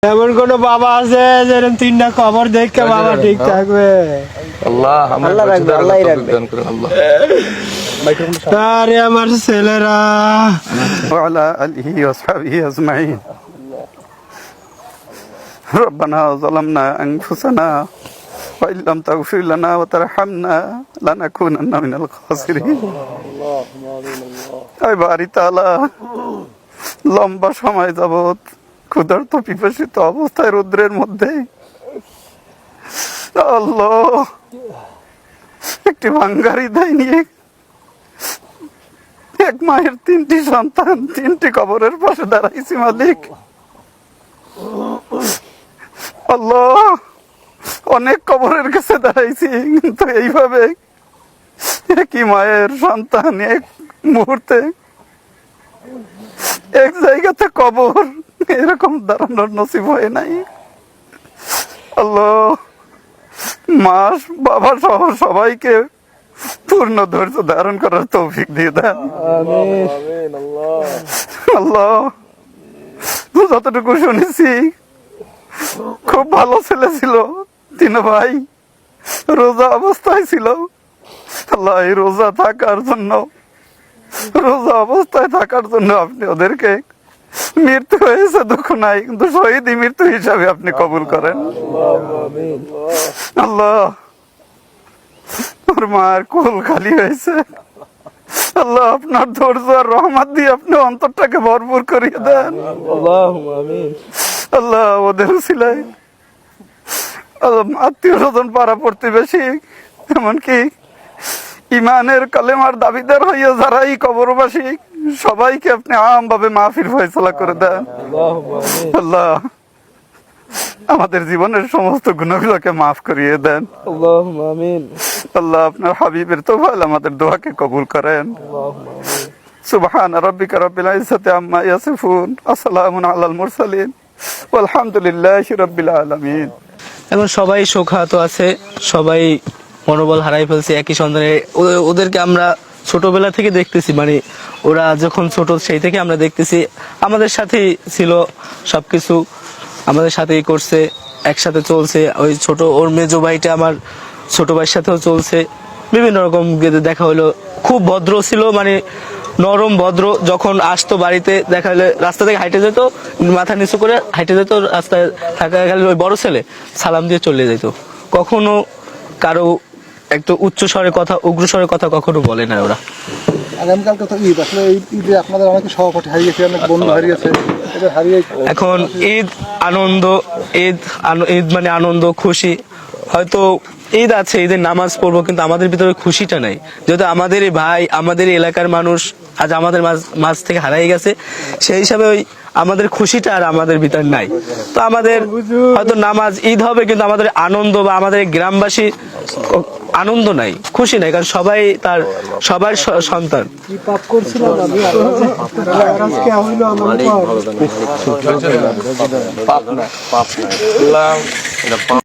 এমন কোন বাবা আছে যেরকম তিনটা কবর দেখে বাবা ঠিক থাকবে? আল্লাহ আল্লাহ রাখবে, আল্লাহই রাখবে। আরে আমার ছেলেরা وعلى آله وصحبه أجمعين ربنا ظلمنا أنفسنا وإن لم تغفر لنا وترحمنا لنكونن من الخاسرين আয় বাড়ি তাআলা লম্বা সময় যাবত ক্ষুধার্ত পিপাসিত অবস্থায় রৌদ্রের মধ্যে আল্লাহ একটি ভাঙ্গারি দায় নিয়ে এক মায়ের তিনটি সন্তান তিনটি কবরের পাশে দাঁড়াইছি মালিক। আল্লাহ অনেক কবরের কাছে দাঁড়াইছি, কিন্তু এইভাবে একই মায়ের সন্তান এক মুহূর্তে এক জায়গাতে কবর এরকম দাঁড়ানোর নসিব হয় নাই। আল্লাহ মা বাবা সহ সবাইকে পূর্ণ ধৈর্য ধারণ করার তৌফিক দিয়ে দেন। আল্লাহ যতটুকু শুনেছি খুব ভালো ছেলে ছিল, তিন ভাই রোজা অবস্থায় ছিল। আল্লাহ এই রোজা অবস্থায় থাকার জন্য আপনি ওদেরকে মৃত্যু হয়েছে দুঃখ নাই, কিন্তু শহীদ মৃত্যু হিসাবে আপনি কবুল করেন। আল্লাহ ওর মার কোল খালি হয়েছে, আল্লাহ আপনার ধৈর্য আর রহমত দিয়ে আপনি অন্তরটাকে ভরপুর করিয়ে দেন। আল্লাহ ওদের উসিলায় আত্মীয় স্বজন পাড়া প্রতিবেশী এমনকি ইমানের কালেমার দাবিদার হইয়া যারা এই কবরবাসী সবাইকে আপনি আমভাবে মাহফিল ফয়সালা করে দেন। আল্লাহ আমাদের জীবনের সমস্ত গুনাহগুলোকে মাফ করিয়ে দেন। আল্লাহ আপনার হাবিবের তৌফিক আমাদের দোয়াকে কবুল করেন। সুবহান রাব্বিকা রাব্বিল ইজ্জাতি আম্মা ইয়াসিফুন, আসসালামু আলাল মুরসালিন, আলহামদুলিল্লাহি রাব্বিল আলামিন। এখন সবাই শোকাহত আছে, সবাই মনোবল হারাই ফেলছে একই সন্তানে। ওদেরকে আমরা ছোটবেলা থেকে দেখতেছি, মানে ওরা যখন ছোট সেই থেকে আমরা দেখতেছি আমাদের সাথেই ছিল, সবকিছু আমাদের সাথেই করছে, একসাথে চলছে। ওই ছোট ওর মেজো ভাইটা আমার ছোট ভাইয়ের সাথেও চলছে, বিভিন্ন রকম দেখা হলো। খুব ভদ্র ছিল, মানে নরম ভদ্র। যখন আসতো বাড়িতে দেখা হলে রাস্তা থেকে হাইটে যেত, মাথা নিচু করে হাইটে যেত, রাস্তায় থাকা গেলে ওই বড় ছেলে সালাম দিয়ে চলে যেত। কখনো কারো একটু উচ্চ স্বরে কথা, উগ্র স্বরে কথা কখনো বলে না ওরা। আগামীকাল তো ঈদ, আসলে এই ঈদে আপনাদের অনেক সভাপতি হারিয়েছে, অনেক বন্ধু হারিয়েছে, এখন ঈদ আনন্দ, ঈদ মানে আনন্দ খুশি। হয়তো ঈদ আছে, ঈদের নামাজ পড়বো, কিন্তু আমাদের ভিতরে খুশিটা নাই। যেহেতু আমাদের ভাই, আমাদের এলাকার মানুষ আজ আমাদের মাঝ থেকে হারাই গেছে, সেই হিসাবে ওই আমাদের খুশিটা আর আমাদের ভিতর নাই। তো আমাদের হয়তো নামাজ ঈদ হবে, কিন্তু আমাদের আনন্দ বা আমাদের গ্রামবাসী আনন্দ নাই, খুশি নাই, কারণ সবাই তার সবার সন্তান। পাপ করছিলাম আমি, আজকে হইলো আমার পাপ না, পাপ না।